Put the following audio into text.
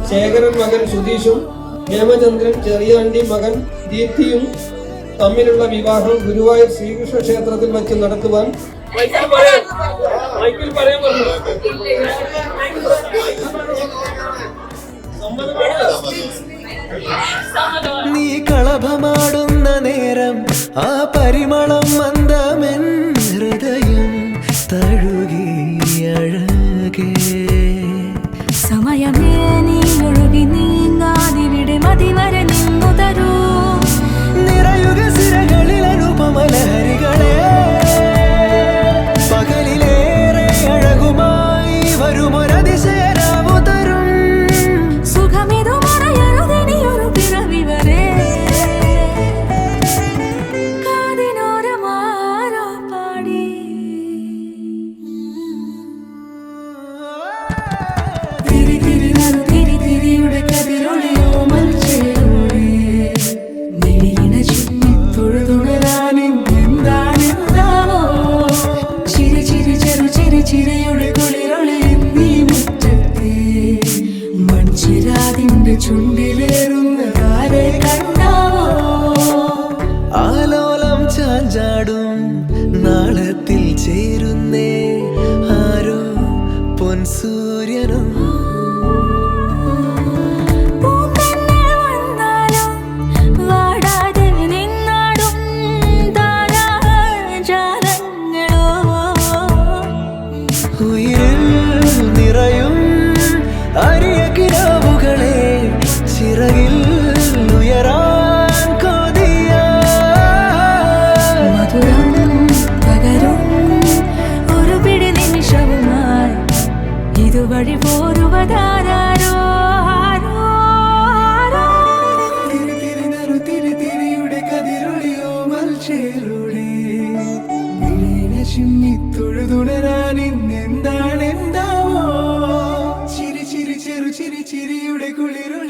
ശേഖരൻ മകൻ സുധീഷും ഹേമചന്ദ്രൻ ചെറിയാണ്ടി മകൻ ദീപ്തിയും തമ്മിലുള്ള വിവാഹം ഗുരുവായൂർ ശ്രീകൃഷ്ണ ക്ഷേത്രത്തിൽ വെച്ച് നടത്തുവാൻ നീ കളഭമാടുന്ന നേരം ആ പരിമളം മന്ദമെൻ ഹൃദയം തഴുകി അഴകേ സമയമേ നീ ഒഴുകി നീങ്ങാതിവിടെ മതിവരെ നിന്നു തരൂ നിറയുക സിരകളിൽ അനുപമലഹരികളെ പകലിലേറെ അഴകുമായി വരുമൊരതിശയരാവു തരും സുഖമിതു മറയരുതിനിയൊരു പിറവി വരെ കാതിനോരമാരോ പാടി തിരിയുടെ കതിരൊളിയോ മൽച്ചേരോടെ മിഴിയിണ ചുമ്മി തൊഴുതുണരാനെന്താണെന്താവോ ചിരി ചിരി ചെറു ചിരി ചിരിയുടെ കുളിരൊളി നീ മുറ്റത്തെ മൺചിരാതിന്റെ ചുണ്ടിലേറുന്ന കാരെ കണ്ടാവോ ആലോലം ചാഞ്ചാടും നാളത്തിൽ ചേരുന്നേ ആരോ പൊൻസൂര്യനും ഉയിരിൽ നിറയും അരിയ കിനാവുകളെ ചിറകിൽ ഉയരാൻ കൊതിയ മധുരം പകരും ഒരു പിടി നിമിഷവുമായി ഇതുവഴി പോരുവതാരോ തിരിയുടെ കതിരൊളിയോ മൽച്ചേരുടെ ചിമ്മി തൊഴുതുണരാൻ ഇന്നെന്താണെന്താവോ ചിരി ചിരി ചെറു ചിരി ചിരിയുടെ കുളിരുളി